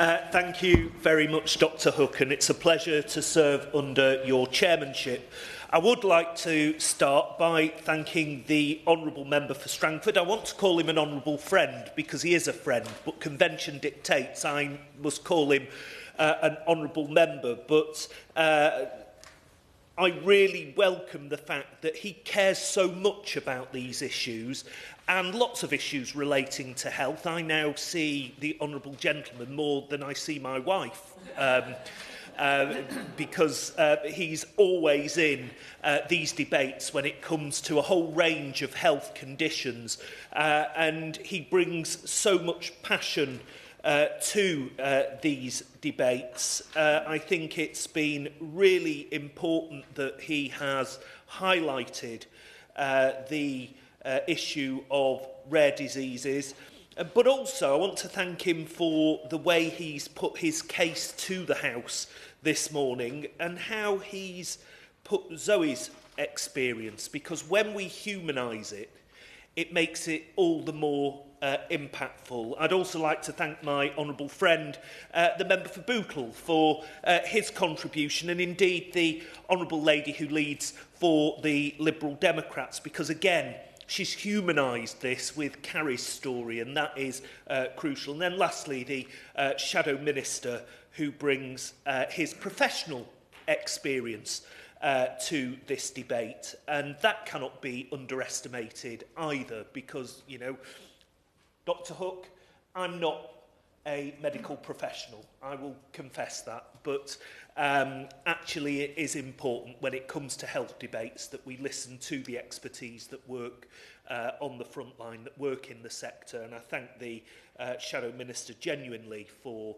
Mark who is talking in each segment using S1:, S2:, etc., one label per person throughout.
S1: Thank you very much, Dr. Hook, and it's a pleasure to serve under your chairmanship. I would like to start by thanking the Honourable Member for Strangford. I want to call him an honourable friend because he is a friend, but convention dictates I must call him an honourable member. But I really welcome the fact that he cares so much about these issues and lots of issues relating to health. I now see the honourable gentleman more than I see my wife. Because he's always in these debates when it comes to a whole range of health conditions, and he brings so much passion to these debates. I think it's been really important that he has highlighted the issue of rare diseases. But also, I want to thank him for the way he's put his case to the House this morning and how he's put Zoe's experience, because when we humanise it, it makes it all the more impactful. I'd also like to thank my honourable friend, the member for Bootle, for his contribution, and indeed the honourable lady who leads for the Liberal Democrats, because again, she's humanised this with Carrie's story, and that is crucial. And then lastly, the Shadow Minister, who brings his professional experience to this debate. And that cannot be underestimated either, because, you know, Dr. Hook, I'm not a medical professional, I will confess that, but actually it is important when it comes to health debates that we listen to the expertise that work on the front line, that work in the sector, and I thank the Shadow Minister genuinely for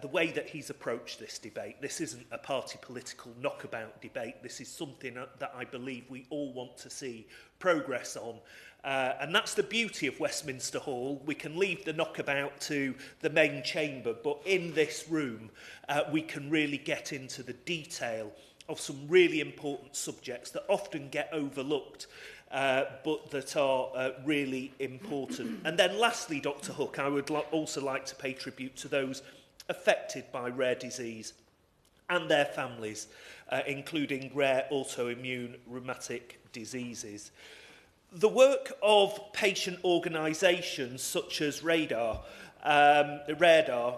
S1: the way that he's approached this debate. This isn't a party political knockabout debate, this is something that I believe we all want to see progress on. And that's the beauty of Westminster Hall. We can leave the knockabout to the main chamber, but in this room we can really get into the detail of some really important subjects that often get overlooked, but that are really important. And then lastly, Dr. Hook, I would also like to pay tribute to those affected by rare disease and their families, including rare autoimmune rheumatic diseases. The work of patient organisations such as RADAR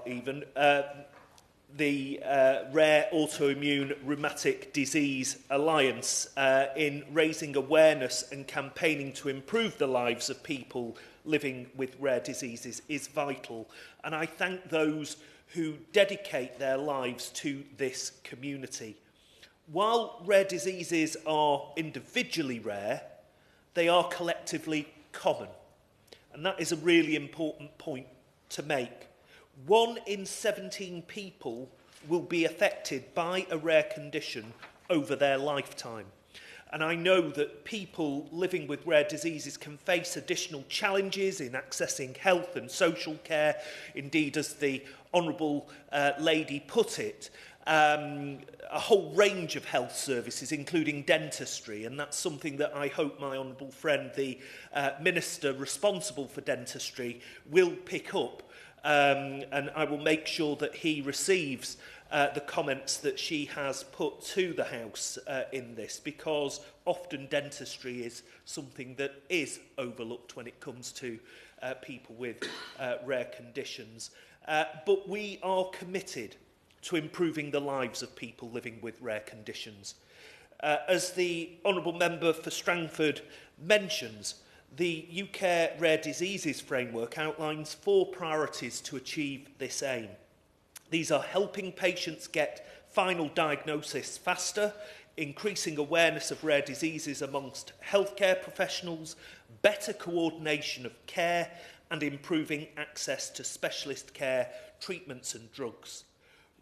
S1: even, the Rare Autoimmune Rheumatic Disease Alliance, in raising awareness and campaigning to improve the lives of people living with rare diseases is vital. And I thank those who dedicate their lives to this community. While rare diseases are individually rare, they are collectively common. And that is a really important point to make. 1 in 17 people will be affected by a rare condition over their lifetime. And I know that people living with rare diseases can face additional challenges in accessing health and social care. Indeed, as the Honourable lady put it, a whole range of health services, including dentistry, and that's something that I hope my honourable friend, the Minister responsible for dentistry, will pick up, and I will make sure that he receives the comments that she has put to the House in this, because often dentistry is something that is overlooked when it comes to people with rare conditions. But we are committed to improving the lives of people living with rare conditions. As the Honourable Member for Strangford mentions, the UK Rare Diseases Framework outlines 4 priorities to achieve this aim. These are helping patients get final diagnosis faster, increasing awareness of rare diseases amongst healthcare professionals, better coordination of care, and improving access to specialist care, treatments and drugs.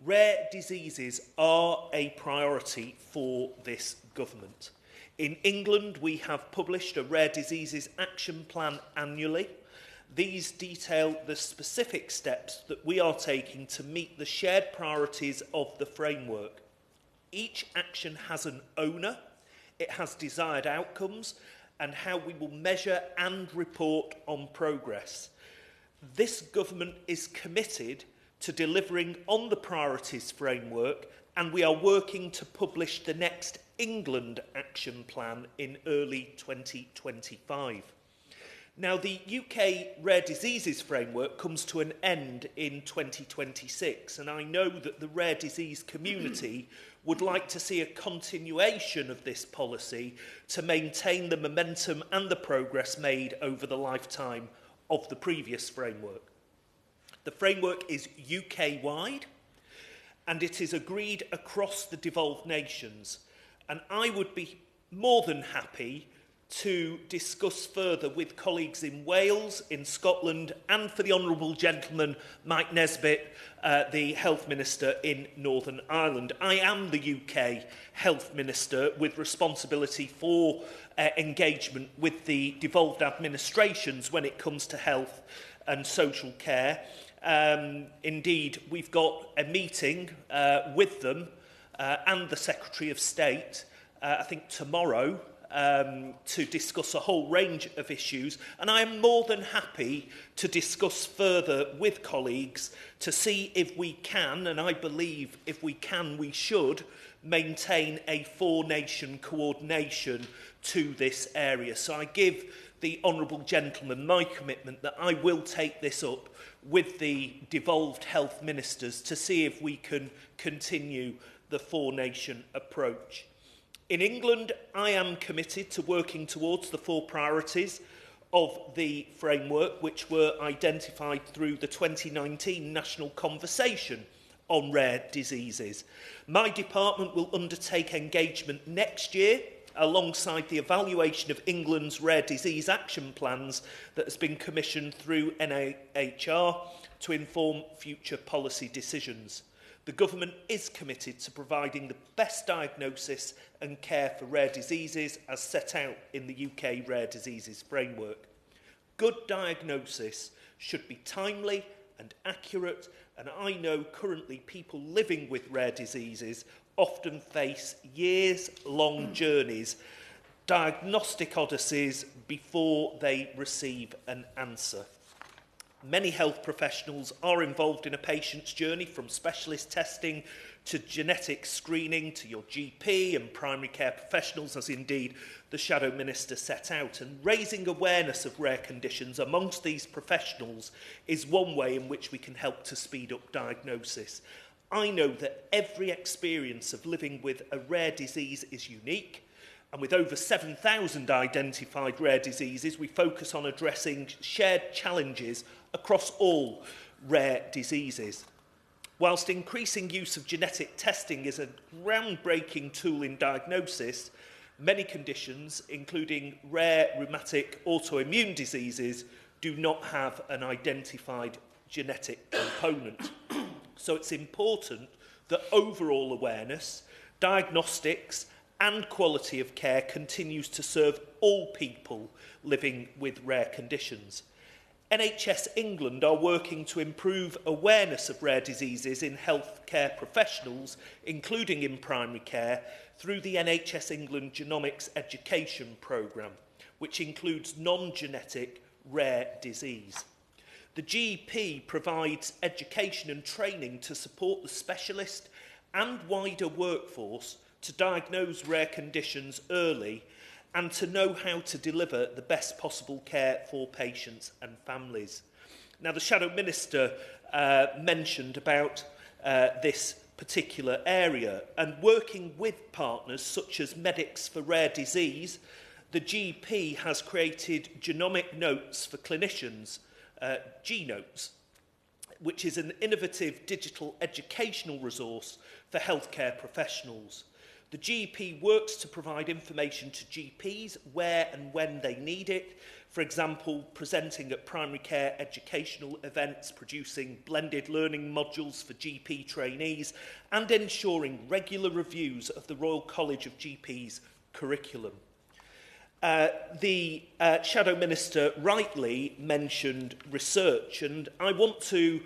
S1: Rare diseases are a priority for this government. In England, we have published a Rare Diseases Action Plan annually. These detail the specific steps that we are taking to meet the shared priorities of the framework. Each action has an owner, it has desired outcomes, and how we will measure and report on progress. This government is committed to delivering on the priorities framework, and we are working to publish the next England action plan in early 2025. Now, the UK Rare Diseases Framework comes to an end in 2026, and I know that the rare disease community would like to see a continuation of this policy to maintain the momentum and the progress made over the lifetime of the previous framework. The framework is UK-wide, and it is agreed across the devolved nations, and I would be more than happy to discuss further with colleagues in Wales, in Scotland, and for the Honourable Gentleman Mike Nesbitt, the Health Minister in Northern Ireland. I am the UK Health Minister with responsibility for engagement with the devolved administrations when it comes to health and social care. Indeed, we've got a meeting with them and the Secretary of State, I think tomorrow, to discuss a whole range of issues, and I am more than happy to discuss further with colleagues to see if we can, and I believe if we can, we should, maintain a four-nation coordination to this area. So I give the Honourable Gentleman my commitment that I will take this up with the devolved health ministers to see if we can continue the four-nation approach. In England, I am committed to working towards the four priorities of the framework, which were identified through the 2019 National Conversation on Rare Diseases. My department will undertake engagement next year alongside the evaluation of England's rare disease action plans that has been commissioned through NHR to inform future policy decisions. The government is committed to providing the best diagnosis and care for rare diseases as set out in the UK Rare Diseases Framework. Good diagnosis should be timely and accurate, and I know currently people living with rare diseases often face years-long journeys, diagnostic odysseys before they receive an answer. Many health professionals are involved in a patient's journey, from specialist testing to genetic screening to your GP and primary care professionals, as indeed the Shadow Minister set out. And raising awareness of rare conditions amongst these professionals is one way in which we can help to speed up diagnosis. I know that every experience of living with a rare disease is unique, and with over 7,000 identified rare diseases, we focus on addressing shared challenges across all rare diseases. Whilst increasing use of genetic testing is a groundbreaking tool in diagnosis, many conditions, including rare rheumatic autoimmune diseases, do not have an identified genetic component. So it's important that overall awareness, diagnostics, and quality of care continues to serve all people living with rare conditions. NHS England are working to improve awareness of rare diseases in healthcare professionals, including in primary care, through the NHS England Genomics Education Programme, which includes non-genetic rare disease. The GP provides education and training to support the specialist and wider workforce to diagnose rare conditions early and to know how to deliver the best possible care for patients and families. Now, the Shadow Minister mentioned about this particular area, and working with partners such as Medics for Rare Disease, the GP has created genomic notes for clinicians, G-Notes, which is an innovative digital educational resource for healthcare professionals. The GP works to provide information to GPs where and when they need it, for example, presenting at primary care educational events, producing blended learning modules for GP trainees, and ensuring regular reviews of the Royal College of GPs curriculum. The Shadow Minister rightly mentioned research, and I want to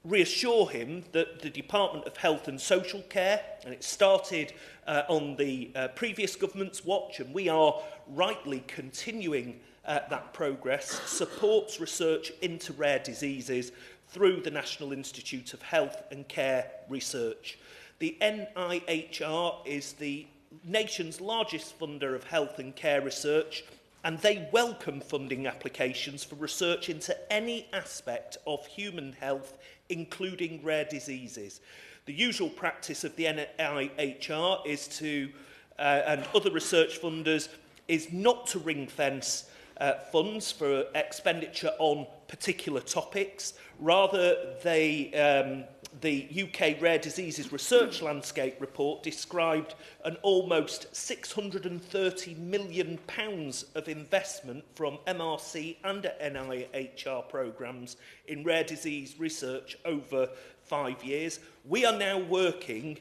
S1: reassure him that the Department of Health and Social Care, and it started on the previous government's watch, and we are rightly continuing that progress, supports research into rare diseases through the National Institute of Health and Care Research. The NIHR is the nation's largest funder of health and care research, and they welcome funding applications for research into any aspect of human health, including rare diseases. The usual practice of the NIHR is to, and other research funders, is not to ring-fence funds for expenditure on particular topics. Rather, the UK Rare Diseases Research Landscape report described an almost £630 million of investment from MRC and NIHR programmes in rare disease research over 5 years. We are now working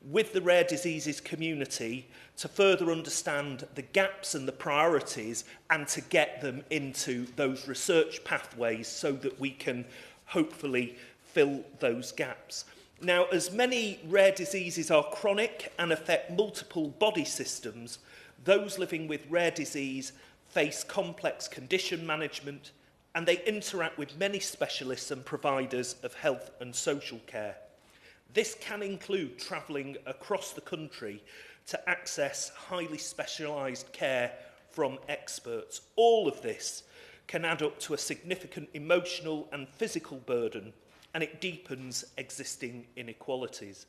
S1: with the rare diseases community to further understand the gaps and the priorities and to get them into those research pathways so that we can hopefully fill those gaps. Now, as many rare diseases are chronic and affect multiple body systems, those living with rare disease face complex condition management and they interact with many specialists and providers of health and social care. This can include travelling across the country to access highly specialised care from experts. All of this can add up to a significant emotional and physical burden, and it deepens existing inequalities.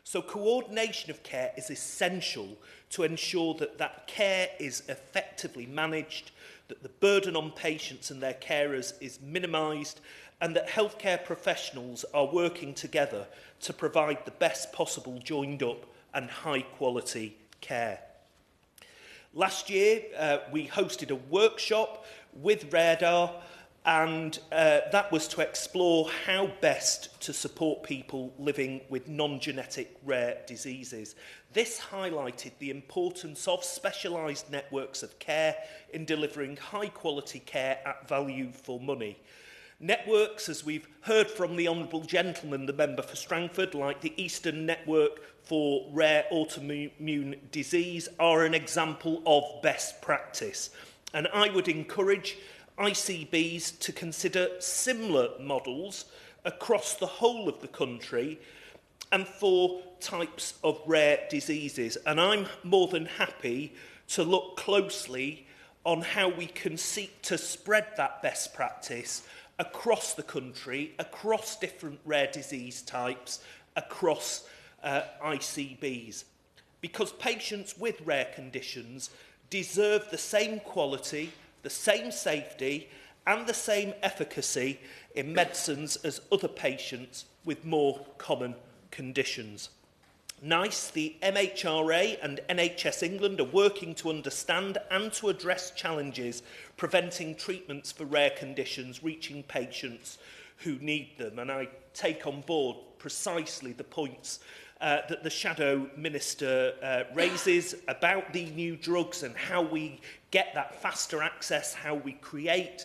S1: So coordination of care is essential to ensure that that care is effectively managed, that the burden on patients and their carers is minimised, and that healthcare professionals are working together to provide the best possible joined up and high quality care. Last year, we hosted a workshop with RADAR, and that was to explore how best to support people living with non-genetic rare diseases. This highlighted the importance of specialised networks of care in delivering high-quality care at value for money. Networks, as we've heard from the Honourable Gentleman, the member for Strangford, like the Eastern Network for Rare Autoimmune Disease, are an example of best practice. And I would encourage ICBs to consider similar models across the whole of the country and for types of rare diseases. And I'm more than happy to look closely on how we can seek to spread that best practice across the country, across different rare disease types, across ICBs. Because patients with rare conditions deserve the same quality, the same safety and the same efficacy in medicines as other patients with more common conditions. NICE, the MHRA and NHS England are working to understand and to address challenges preventing treatments for rare conditions reaching patients who need them. And I take on board precisely the points that the Shadow Minister raises about the new drugs and how we get that faster access, how we create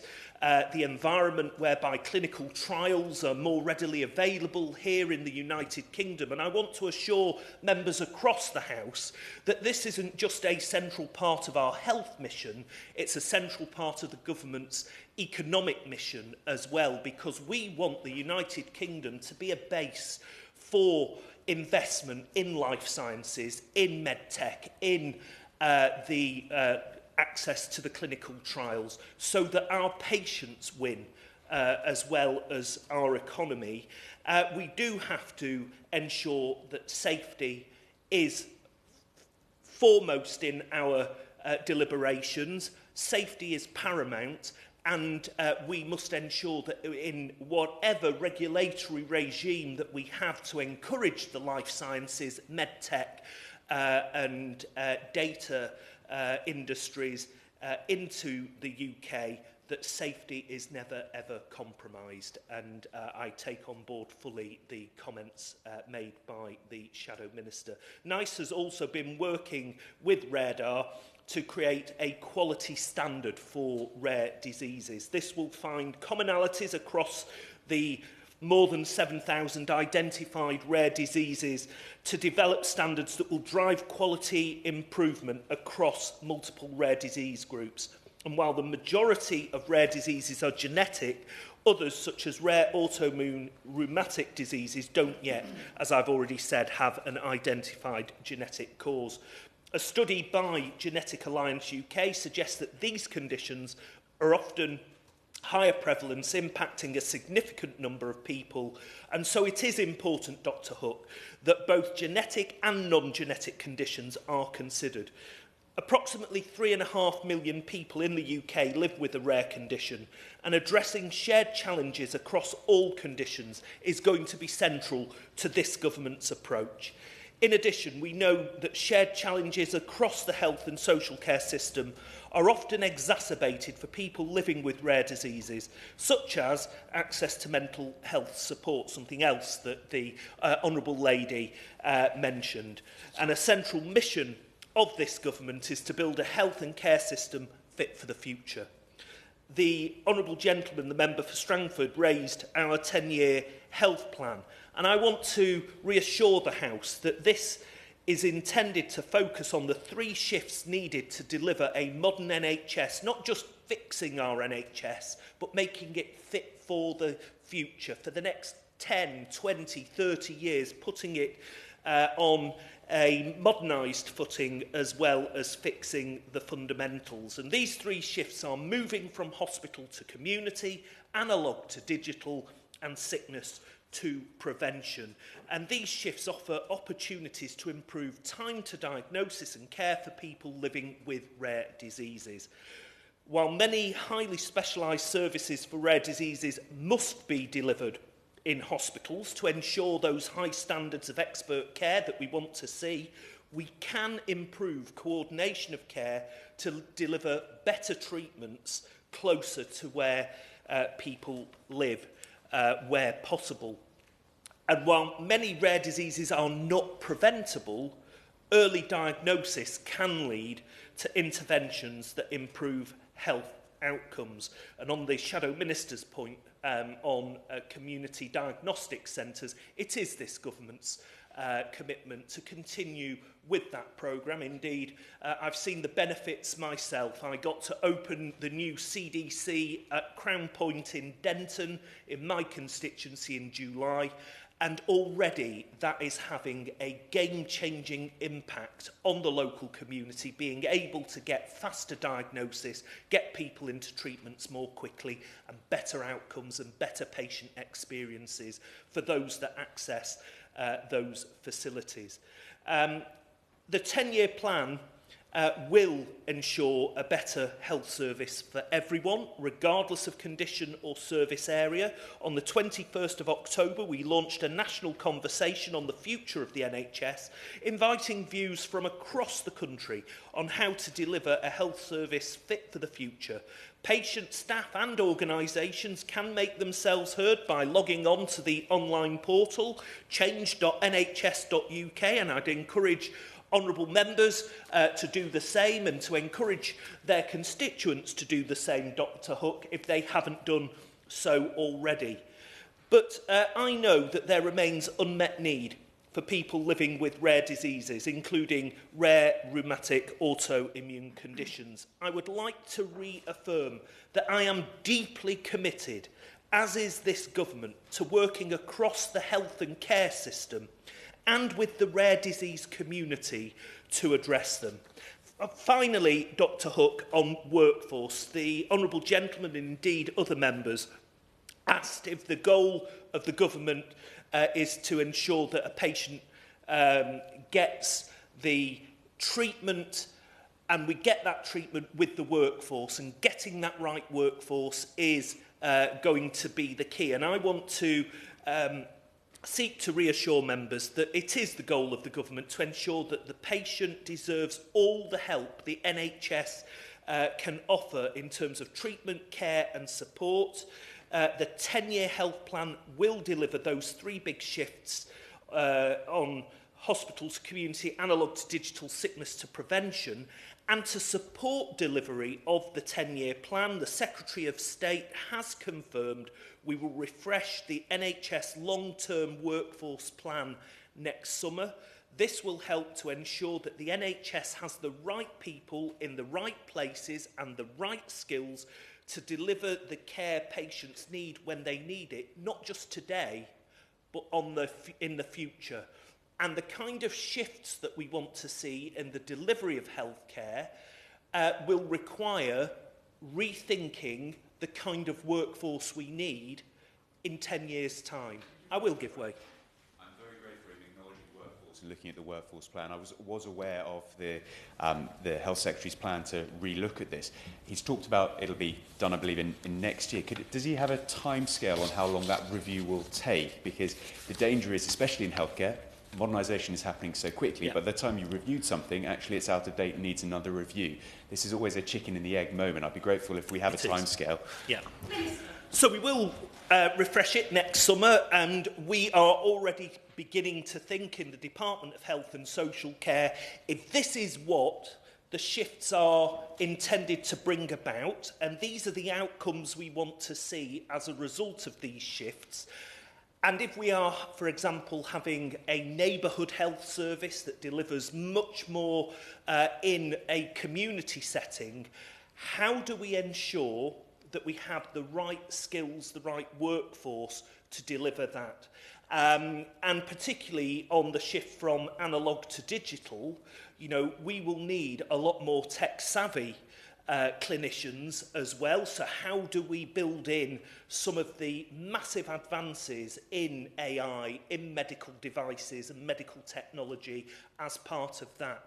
S1: the environment whereby clinical trials are more readily available here in the United Kingdom. And I want to assure members across the House that this isn't just a central part of our health mission, it's a central part of the government's economic mission as well, because we want the United Kingdom to be a base for investment in life sciences, in medtech, in access to the clinical trials, so that our patients win as well as our economy. We do have to ensure that safety is foremost in our deliberations. Safety is paramount, and we must ensure that in whatever regulatory regime that we have to encourage the life sciences, medtech and data industries into the UK, that safety is never ever compromised. And I take on board fully the comments made by the Shadow Minister. NICE has also been working with RADAR to create a quality standard for rare diseases. This will find commonalities across the more than 7,000 identified rare diseases to develop standards that will drive quality improvement across multiple rare disease groups. And while the majority of rare diseases are genetic, Others, such as rare autoimmune rheumatic diseases, don't yet, as I've already said, have an identified genetic cause. A study by Genetic Alliance UK suggests that these conditions are often higher prevalence, impacting a significant number of people. And so it is important, Dr. Hook, that both genetic and non-genetic conditions are considered. Approximately 3.5 million people in the UK live with a rare condition, and addressing shared challenges across all conditions is going to be central to this government's approach. In addition, we know that shared challenges across the health and social care system are often exacerbated for people living with rare diseases, such as access to mental health support, something else that the Honourable Lady mentioned. And a central mission of this government is to build a health and care system fit for the future. The Honourable Gentleman, the member for Strangford, raised our 10-year health plan, and I want to reassure the House that this is intended to focus on the 3 shifts needed to deliver a modern NHS, not just fixing our NHS, but making it fit for the future, for the next 10, 20, 30 years, putting it on a modernised footing as well as fixing the fundamentals. And these 3 shifts are moving from hospital to community, analogue to digital, and sickness to prevention. And these shifts offer opportunities to improve time to diagnosis and care for people living with rare diseases. While many highly specialised services for rare diseases must be delivered in hospitals to ensure those high standards of expert care that we want to see, we can improve coordination of care to deliver better treatments closer to where people live, where possible. And while many rare diseases are not preventable, early diagnosis can lead to interventions that improve health outcomes. And on the Shadow Minister's point on community diagnostic centres, it is this government's commitment to continue with that programme. Indeed, I've seen the benefits myself. I got to open the new CDC at Crown Point in Denton, in my constituency, in July. And already that is having a game-changing impact on the local community, being able to get faster diagnosis, get people into treatments more quickly, and better outcomes and better patient experiences for those that access those facilities. The 10-year plan will ensure a better health service for everyone, regardless of condition or service area. On the 21st of October, we launched a national conversation on the future of the NHS, inviting views from across the country on how to deliver a health service fit for the future. Patients, staff and organisations can make themselves heard by logging on to the online portal, change.nhs.uk, and I'd encourage honourable members to do the same and to encourage their constituents to do the same, Dr Hook, if they haven't done so already. But I know that there remains unmet need for people living with rare diseases, including rare rheumatic autoimmune conditions. I would like to reaffirm that I am deeply committed, as is this government, to working across the health and care system and with the rare disease community to address them. Finally, Dr Hook, on workforce, the Honourable Gentleman and indeed other members asked if the goal of the government is to ensure that a patient gets the treatment and we get that treatment with the workforce, and getting that right workforce is going to be the key. And I want to seek to reassure members that it is the goal of the government to ensure that the patient deserves all the help the NHS can offer in terms of treatment, care and support. The 10-year health plan will deliver those 3 big shifts on hospitals, community, analogue to digital, sickness to prevention. And to support delivery of the 10-year plan, the Secretary of State has confirmed we will refresh the NHS long-term workforce plan next summer. This will help to ensure that the NHS has the right people in the right places and the right skills to deliver the care patients need when they need it, not just today, but in the future. And the kind of shifts that we want to see in the delivery of healthcare will require rethinking the kind of workforce we need in 10 years' time. I will give way.
S2: I'm very grateful in acknowledging the workforce and looking at the workforce plan. I was aware of the Health Secretary's plan to relook at this. He's talked about it'll be done, I believe, in next year. Does he have a timescale on how long that review will take? Because the danger is, especially in healthcare, modernisation is happening so quickly, but by the time you reviewed something, actually it's out of date and needs another review. This is always a chicken and the egg moment. I'd be grateful if we have a timescale.
S1: Yeah. So we will refresh it next summer, and we are already beginning to think in the Department of Health and Social Care, if this is what the shifts are intended to bring about, and these are the outcomes we want to see as a result of these shifts. And if we are, for example, having a neighbourhood health service that delivers much more in a community setting, how do we ensure that we have the right skills, the right workforce to deliver that? And particularly on the shift from analogue to digital, you know, we will need a lot more tech-savvy clinicians as well. So how do we build in some of the massive advances in AI, in medical devices and medical technology as part of that?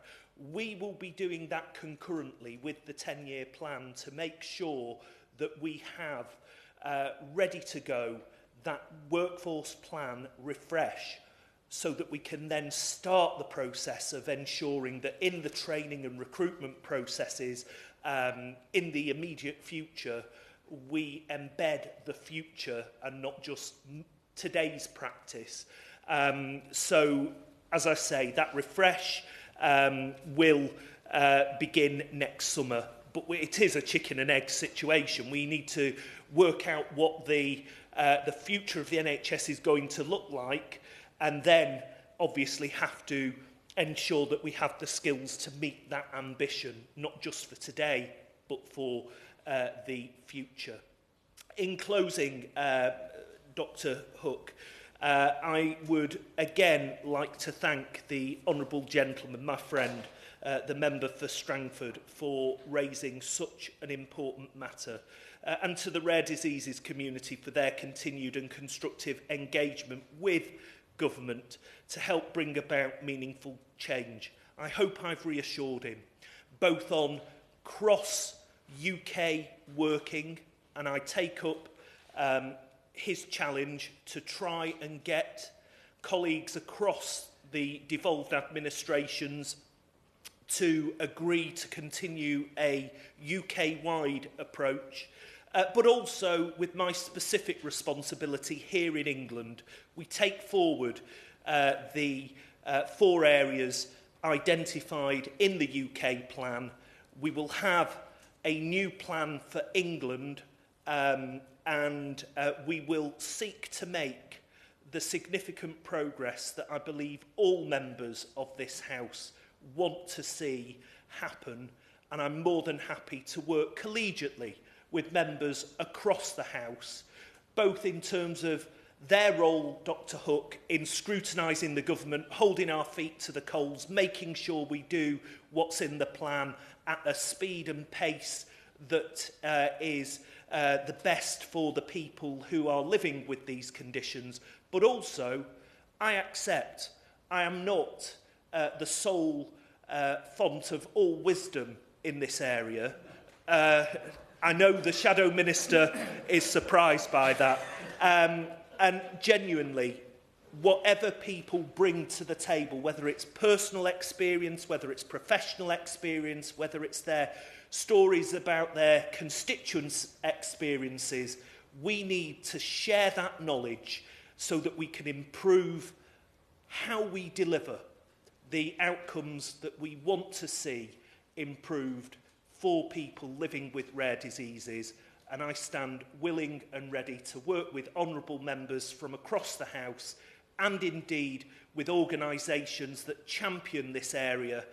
S1: We will be doing that concurrently with the 10-year plan to make sure that we have ready to go that workforce plan refresh, so that we can then start the process of ensuring that in the training and recruitment processes in the immediate future, we embed the future and not just today's practice. So, as I say, that refresh will begin next summer. But it is a chicken and egg situation. We need to work out what the future of the NHS is going to look like, and then obviously have to ensure that we have the skills to meet that ambition, not just for today, but for the future. In closing, Dr. Hook, I would again like to thank the honourable gentleman, my friend, the member for Strangford, for raising such an important matter, and to the rare diseases community for their continued and constructive engagement with government to help bring about meaningful change. I hope I've reassured him, both on cross-UK working, and I take up his challenge to try and get colleagues across the devolved administrations to agree to continue a UK-wide approach, but also with my specific responsibility here in England. We take forward the 4 areas identified in the UK plan. We will have a new plan for England, and we will seek to make the significant progress that I believe all members of this House want to see happen, and I'm more than happy to work collegiately with members across the House, both in terms of their role, Dr. Hook, in scrutinising the government, holding our feet to the coals, making sure we do what's in the plan at a speed and pace that is the best for the people who are living with these conditions. But also, I accept I am not the sole font of all wisdom in this area. I know the Shadow Minister is surprised by that. And genuinely, whatever people bring to the table, whether it's personal experience, whether it's professional experience, whether it's their stories about their constituents' experiences, we need to share that knowledge so that we can improve how we deliver the outcomes that we want to see improved for people living with rare diseases. And I stand willing and ready to work with honourable members from across the House, and indeed with organisations that champion this area,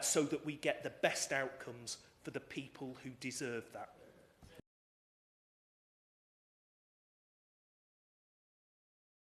S1: so that we get the best outcomes for the people who deserve that.